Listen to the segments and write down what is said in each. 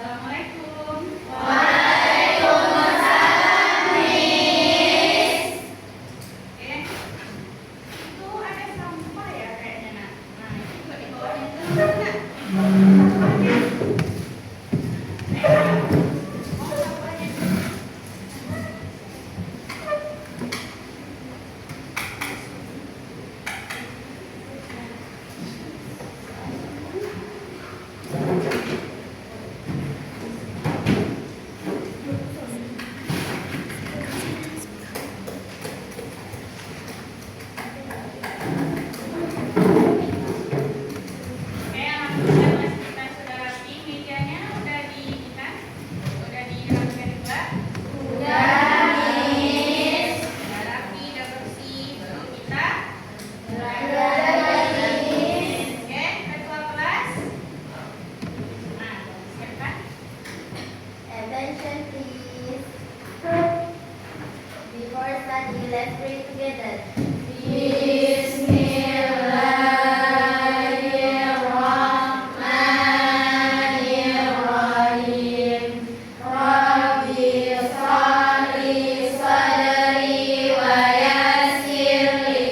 Assalamualaikum. Waalaikumsalam, Miss. Oke. Itu ada sampah ya kayaknya, Nak. Nah, itu juga di bawahnya dulu, Nak. Oke. Mau sampahnya dulu. Oke, alhamdulillah kelas kita sudah rapi. Mejanya udah diikat, udah dirapikan juga. Udah, Miss. Udah rapi, udah bersih. Baru kita Belajar lagi, Miss. oke, ketua kelas. Nah, siapkan. Attention, please. Before study, let's pray together. Bismillahirrahmanirrahim. Rabbi sholli sadri wa yassirli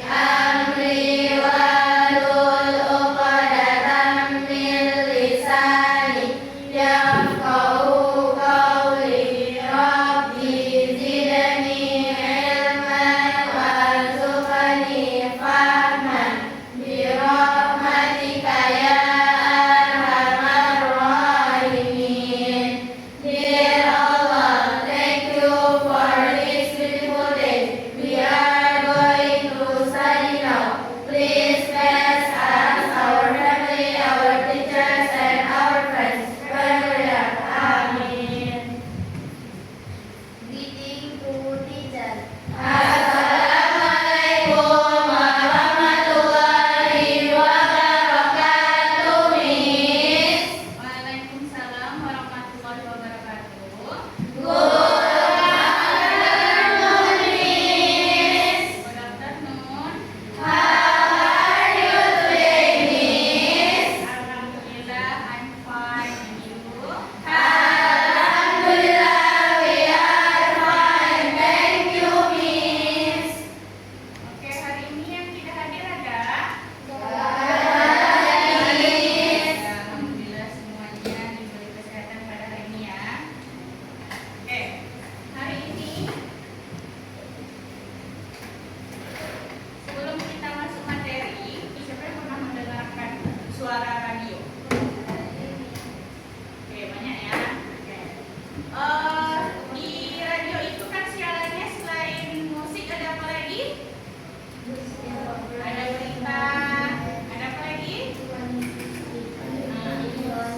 amri wahlul 'uqdatam min lisani yafqahu qawli. Rabbi zidni ilman warzuqni fahman birahmatika ya arhamar rahimin. Dear Allah, thank you for this beautiful day. We are going to study now. Please bless us, our family, our teachers, and our friends. Amin. Greeting to teacher. Assalamualaikum warahmatullahi wabarakatuh, Miss. Waalaikumsalam warahmatullahi wabarakatuh. Good afternoon, Miss. Good afternoon. How are you today, Miss? Alhamdulillah, I'm fine. And you? Alhamdulillah, we are fine. Thank you, Miss. Oke, hari ini yang tidak hadir ada? Miss. Ya, alhamdulillah semuanya diberi kesehatan pada hari ini ya. Oke, hari ini sebelum kita masuk materi, siapa yang pernah mendengarkan suara radio? Oke, banyak ya. Oke. Di radio itu kan siarannya selain musik ada apa lagi? Ada berita, ada apa lagi?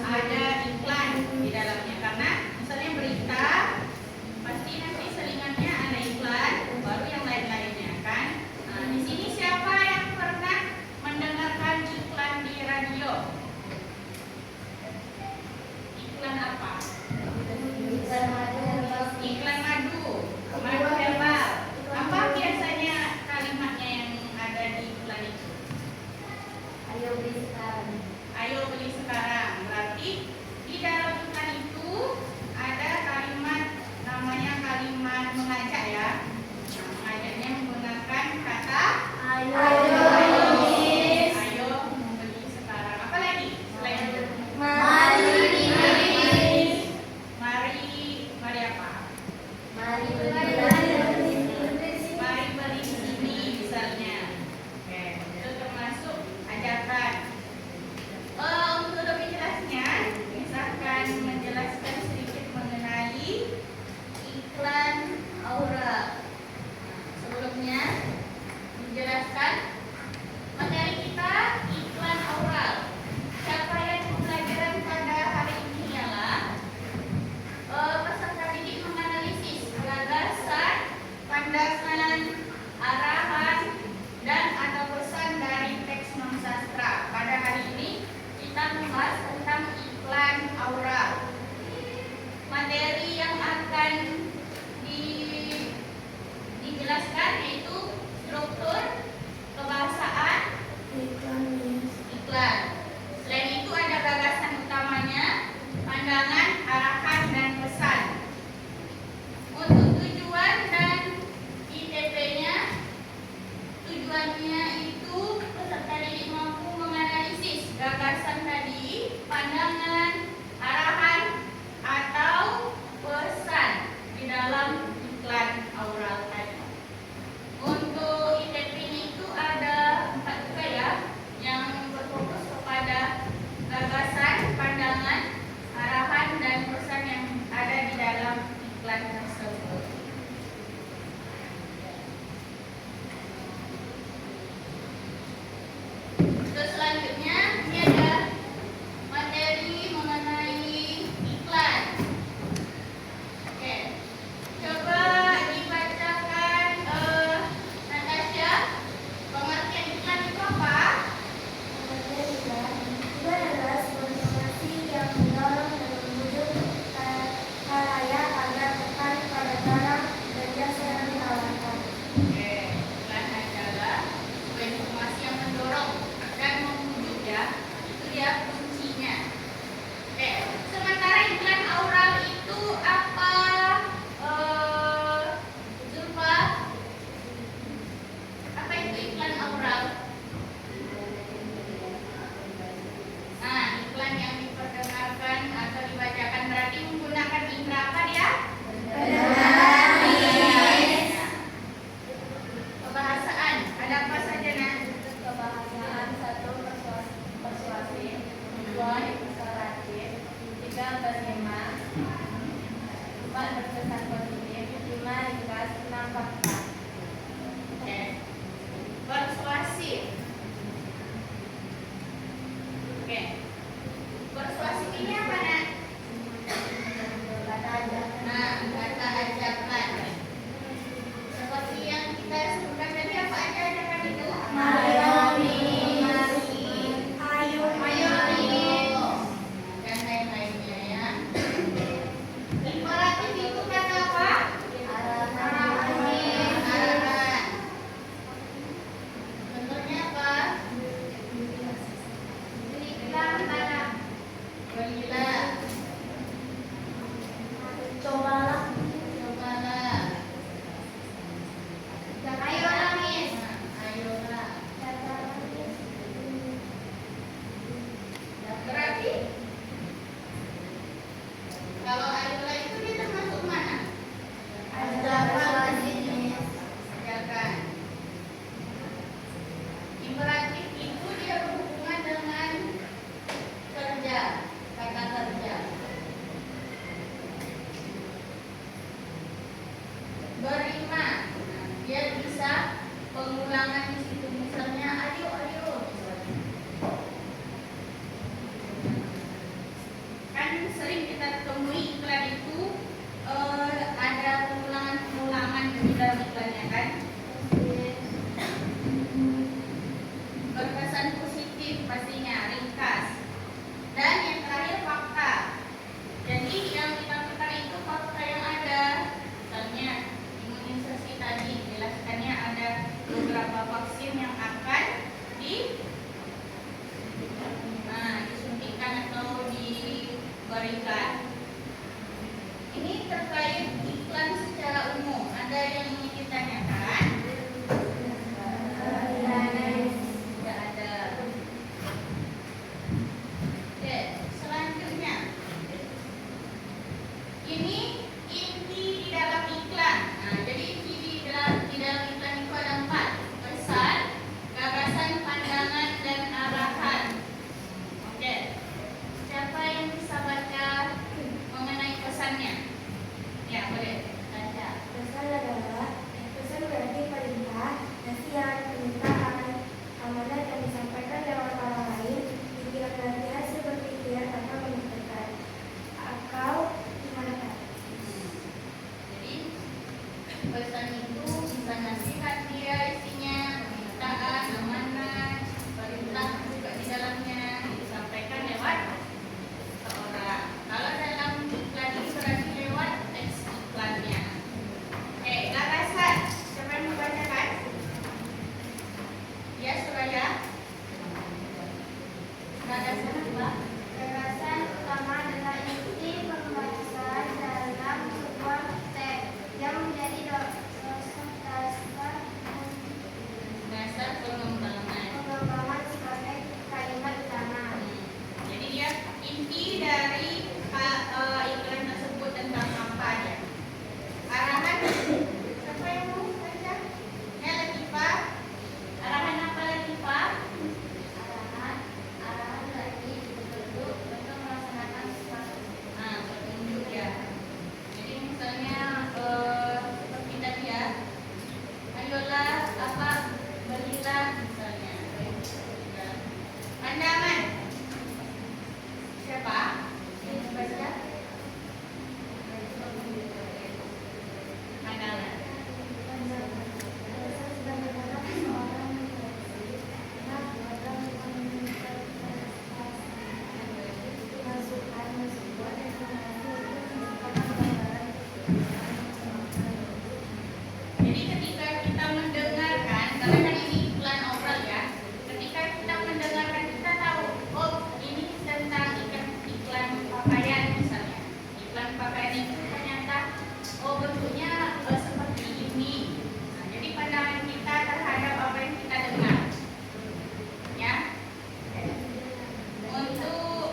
Ada iklan di dalamnya karena misalnya berita pasti nanti selingannya ada iklan baru yang lain-lainnya kan. Nah, di sini siapa yang pernah mendengarkan iklan di radio? Iklan apa? Iklan madu, madu herbal. Apa biasanya kalimatnya yang ada di iklan itu? Ayo beli sekarang. Ayo beli sekarang. Berarti di dalam iklan itu ada kalimat namanya kalimat mengajak ya. Nah, mengajaknya menggunakan kata Ayo, Miss. Miss. Ayo membeli sekarang. Apa lagi selain itu? Mari, Miss. Mari apa? Mari beli. Mari beli di sini misalnya. Oke, itu termasuk ajakan. Untuk lebih jelasnya, misalkan menjelaskan sedikit mengenai iklan aura. Sebelumnya menjelaskan materi kita iklan aura. Capaian pembelajaran pada hari ini ialah peserta didik menganalisis gagasan, pandangan, arahan, dan atau pesan dari teks non sastra. Pada hari ini kita membahas tentang iklan aura. Materi yang akan dijelaskan yaitu struktur, kebahasaan, iklan. Selain itu ada gagasan utamanya, pandangan, pandangan, arahan, atau pesan di dalam iklan aural tadi. Untuk ITP-nya itu ada 4 juga ya, yang berfokus kepada gagasan, pandangan, arahan, dan pesan yang ada di dalam iklan tersebut. Terus selanjutnya ini ada materi mengenai iklan. Oke, coba dibacakan Natasha, pengertian iklan itu apa? Pengertian iklan itu adalah sebuah informasi yang mendorong dan membujuk khalayak agar tertarik pada barang dan jasa yang ditawarkan. Oke, iklan adalah sebuah informasi yang mendorong dan membujuk ya. Itu dia kuncinya. Oke, sementara iklan aural itu apa? Zulfa, apa itu iklan aural? Nah, iklan yang diperdengarkan atau dibacakan berarti menggunakan indera apa dia? Kebahasaan. Ada apa saja nah? Kebahasaan 1 persuasif, 2 ilustratif, 3 berhema, 4 berkesan positif, 5 ringkas, 6 fakta. Oke. Persuasif. Oke. Persuasif ini apa nak? Kata ajakan. Nah, kata ajakan. Seperti yang kita sebutkan tadi, apa aja ajakan itu? Dan lain-lainnya ya. Imperatif itu kata apa? Arahan. Contohnya apa? Berilah. Cobalah. Cobalah. Ayolah, Miss. Ayolah. Berarti kalau ayolah itu dia termasuk mana? Ajakan. Imperatif itu dia berhubungan dengan kerja, kata kerja. Berima, dia bisa pengulangan di situ, misalnya ayo ayo misalnya. Kan sering kita temui iklan itu ada pengulangan di dalam iklannya kan. Berkesan positif pastinya, ringkas. Dan yang terakhir fakta. Jadi yang ditampilkan itu fakta yang ada. Misalnya imunisasi tadi jelaskannya ada beberapa vaksin yang akan disuntikan atau diberikan. Ini terkait iklan secara umum. Ada yang ingin ditanyakan? Tidak ada. Oke, selanjutnya. Ini inti di dalam iklan. Nah, jadi inti di dalam iklan itu ada 4. Pesan, gagasan, pandangan, dan arahan. Oke. Siapa yang bisa baca mengenai pesannya? Ya, boleh. Baca. Pesan berarti perintah, nasihat, permintaan, amanat yang disampaikan lewat orang lain, pikiran berarti hasil berpikir atau memikirkan. Akal gimana? Jadi pesan itu bisa nasihat dia isinya, permintaan, amanat, perintah juga di dalamnya disampaikan lewat seorang. Kalau dalam iklan ini berarti lewat teks iklannya. Oke, gagasan. Siapa yang membacakan? Ya, Suraya. Gagasan apa? Gagasan utama adalah inti pembahasan dalam sebuah teks yang menjadi dasar pakaian misalnya. Iklan pakaian itu ternyata bentuknya seperti ini. Nah, jadi pandangan kita terhadap apa yang kita dengar. Ya. Untuk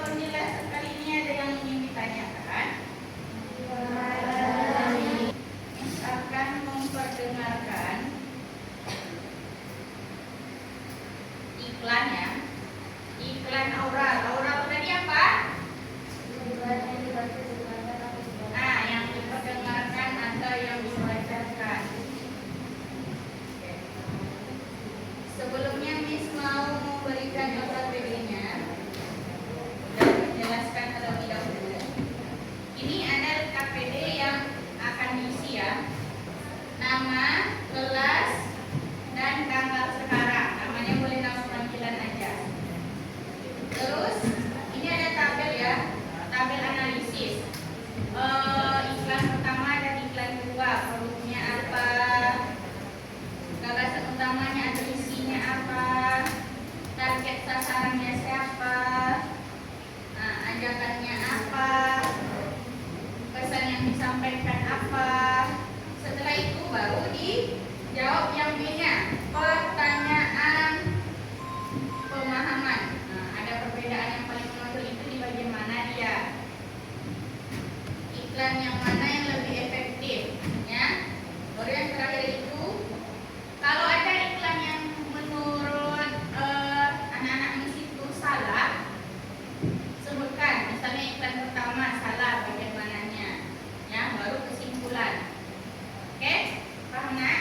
penjelasan kali ini ada yang ingin ditanyakan? Akan memperdengarkan iklan ya. Iklan oral. Oral tadi apa? Nah, yang diperdengarkan atau yang dibacakan. Oke. Sebelumnya Miss mau memberikan KPD-nya dan menjelaskan terlebih dahulu. Ini ada KPD yang akan diisi ya. Nama, kelas, dan tanggal sekarang. Namanya boleh nama panggilan aja. Terus ini ada tabel ya, tabel analisis. Iklan pertama dan iklan kedua, produknya apa, gagasan utamanya atau isinya apa, target sasarannya siapa, nah, ajakannya apa, pesan yang disampaikan apa. Setelah itu baru dijawab yang B-nya, pertanyaan pemahaman. Nah, ada perbedaan yang paling menonjol itu di bagian mana dia. Iklan yang mana yang lebih efektif, ya. Baru yang terakhir itu, kalau ada iklan yang menurut anak-anak Miss itu salah, sebutkan. Misalnya iklan pertama salah bagian mananya, ya. Baru kesimpulan. Oke, paham nak?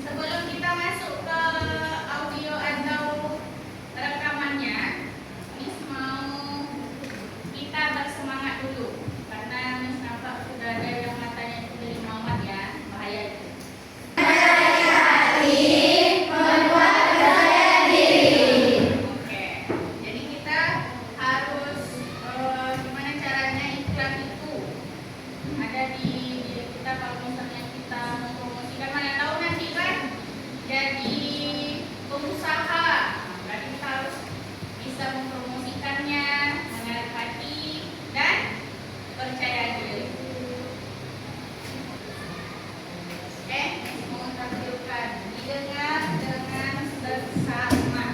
Sebelum kita masuk ke audio atau rekamannya, Miss mau kita bersemangat dulu, karena Miss nampak sudah ada yang matanya itu dari Muhammad ya, bahaya itu. Oke, jadi kita harus gimana caranya iklan itu ada di diri kita. Kalau misalnya kita mempromosikan, mana tahu nanti kan jadi pengusaha, berarti kita harus bisa mempromosikannya, menarik hati dan percaya diri. Oke, mau tampilkan, didengar dengan seksama.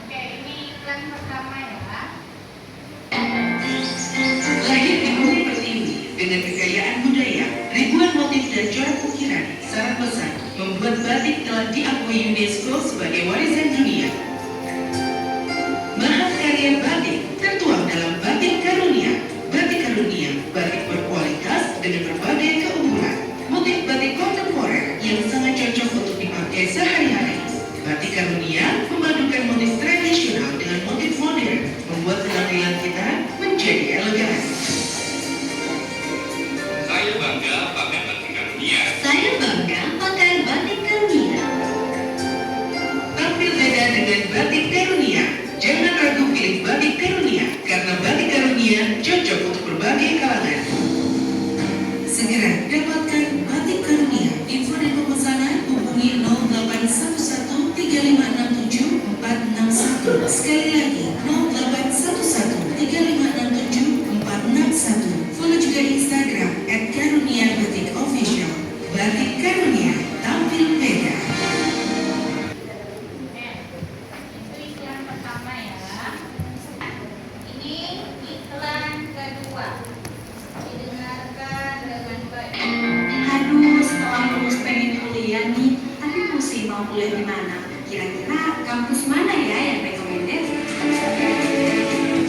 Oke, ini iklan pertama ya. Lahir di bumi pertiwi dengan kekayaan budaya, ribuan motif dan corak ukiran, syarat besar membuat batik telah diakui UNESCO sebagai warisan dunia. Mahakarya batik tertuang dalam Batik Karunia. Batik Karunia, batik berkualitas dengan berbagai keunggulan. Motif batik kontemporer yang sangat cocok untuk dipakai sehari-hari. Batik Karunia memadukan motif tradisional dengan motif modern, membuat penampilan kita menjadi elegan. Saya bangga pakai batik Karunia. Saya bangga pakai batik Karunia. Tampil beda dengan batik Karunia. Jangan ragu pilih batik Karunia, karena batik Karunia cocok untuk berbagai kalangan. Segera dapatkan batik Karunia. Info dan pemesanan hubungi 0811 3567 461. Sekali lagi 0811 3567 461. Follow juga Instagram @karunia_batik_official. Batik Karunia, tampil beda. Oke, itu iklan pertama ya. Ini iklan kedua. Didengarkan dengan baik. Aduh, setelah lulus pengen kuliah nih, tapi pusing mau kuliah di mana? Kira-kira kampus mana ya yang recommended?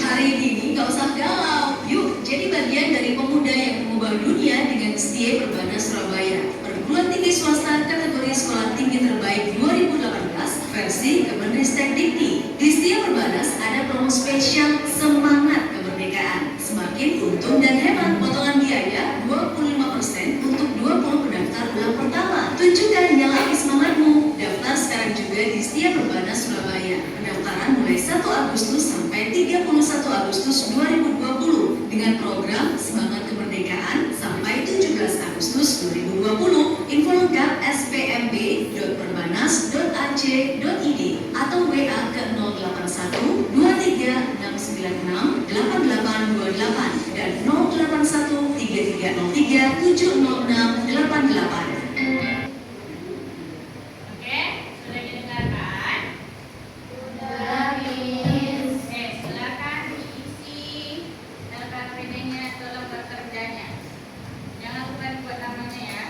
Hari ini nggak usah galau, yuk jadi bagian dari pemuda yang mengubah dunia dengan STIE Perbana Surabaya. Perguruan tinggi swasta kategori sekolah tinggi terbaik 2018 versi Kemenristek Dikti. Di STIE Perbanas ada promo spesial semangat kemerdekaan. Semakin untung dan hemat, potongan biaya 25% 2020. Info lengkap spmb.perbanas.ac.id atau WA ke 081 23 696 8828 dan 081 3303 706 88. Oke, sudah didengarkan? Oke, silakan diisi dalam PD-nya atau lembar kerjanya. Jangan lupa dibuat namanya ya.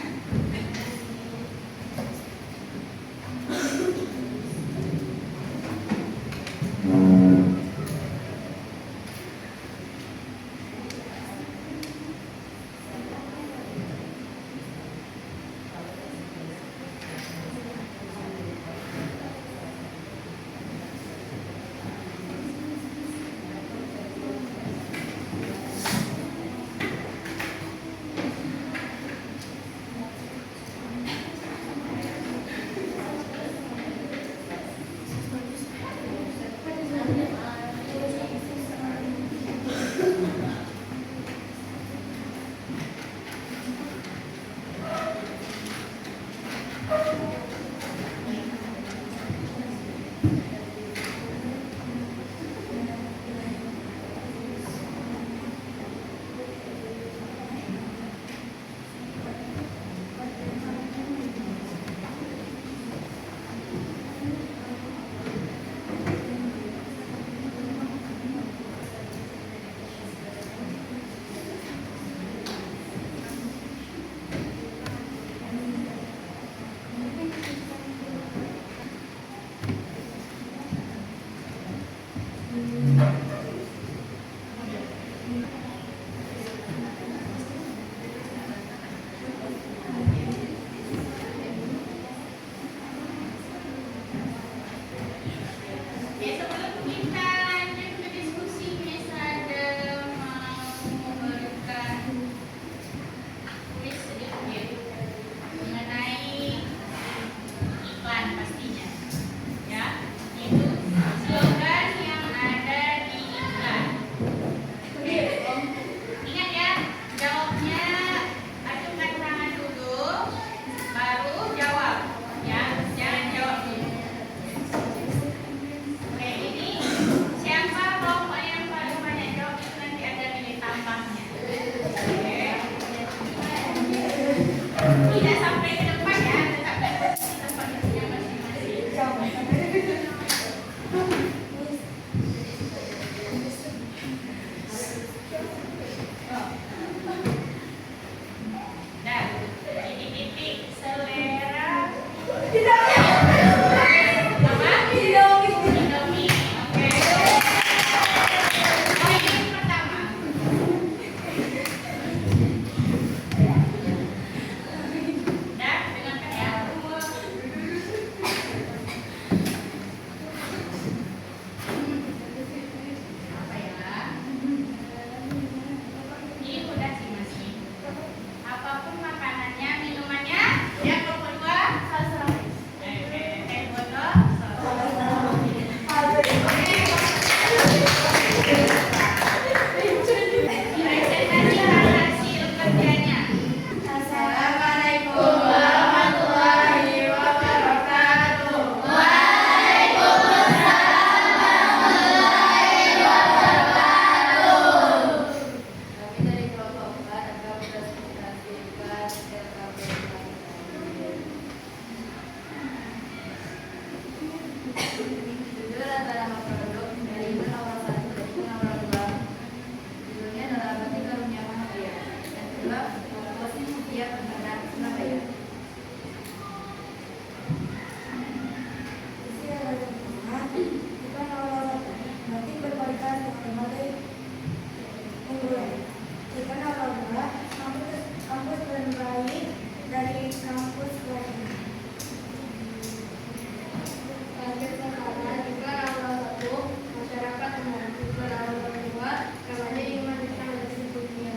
Oke, sebelum kita lanjut ke diskusi, Miss ada mau memberikan kuis sedikit mengenai iklan pastinya, ya. Itu slogan yang ada di iklan. Oke, ingat ya, jawabnya acungkan tangan dulu, baru jawab, ya. Jangan jawab dulu. Oke, ini siapa kelompok yang paling banyak jawab itu nanti ada nilai tambahnya. Oke. Tidak sampai ke depan ya, tetap di tempat duduknya masing-masing. Nah, titik-titik selera. Apa? Indomie. Oke. Poin pertama. Dah, dengarkan ya. Apa ya? Ini mudah sih masih. Apapun makanannya, minumannya, yang nomor 2, botol, presentasi hasil kerjanya. Assalamualaikum warahmatullahi wabarakatuh. Kami dari kelompok 4 akan presentasikan judul adalah produk dari awal 1 dan awal 2. Judulnya adalah Batik Karunia Mahavira. Yang kedua, Kompos Mutia Perdana Surabaya. Isi adalah bukan awal batik berkualitas yang berbagai unggulan. Ikan awal dua, kampus berbaik dari kampus lain. Target sasaran juga awal 1, masyarakat umum. Juga awal 2, namanya ingin melanjutkan dari dunia.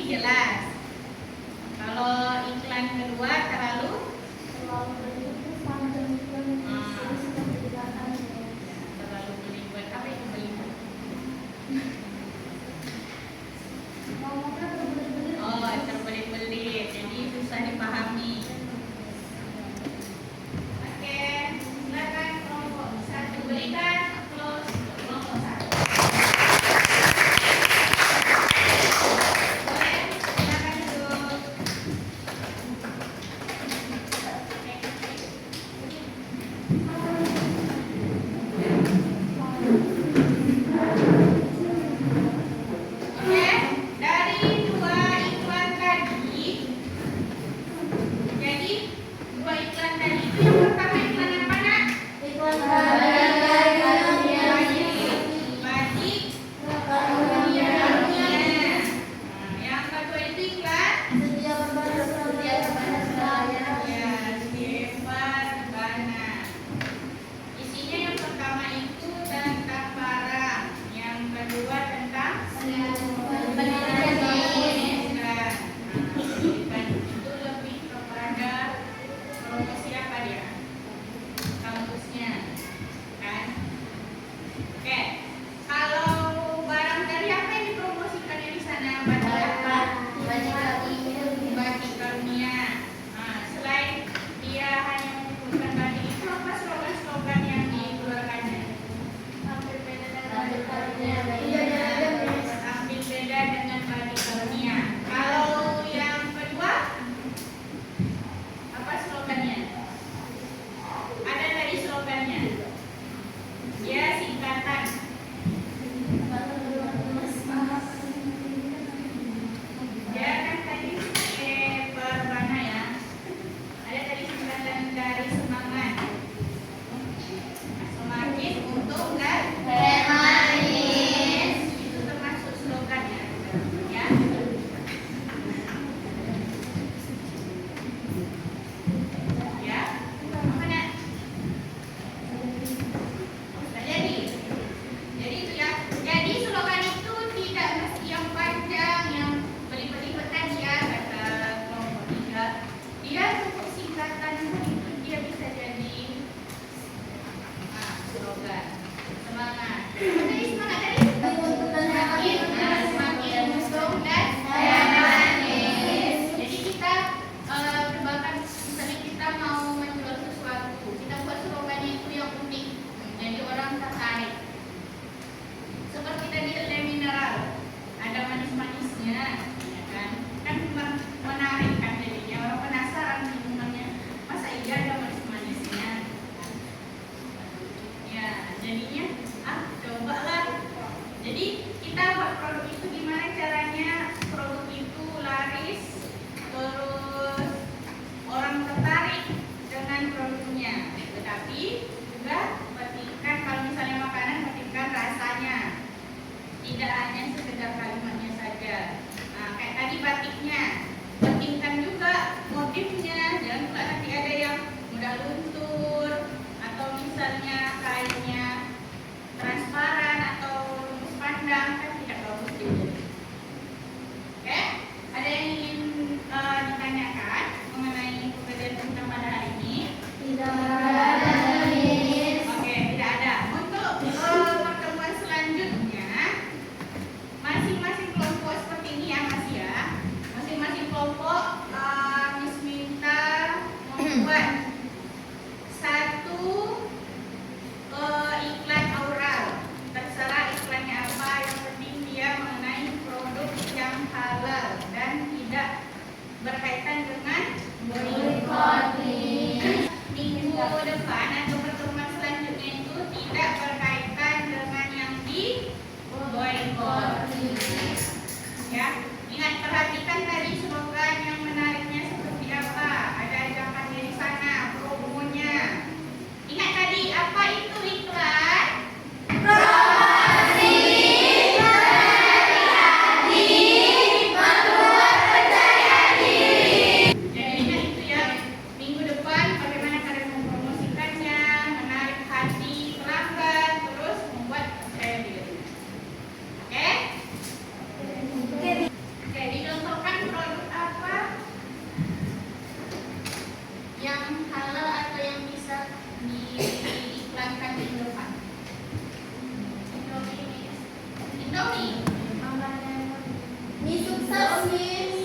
jelas. Kalau iklan kedua terlalu terlalu belibet. Apa itu belibet? Oh, terbelit-belit. Jadi susah dipahami. Oke, silakan kelompok 1 berikan close kelompok 1. Boleh, silakan duduk. Tasmin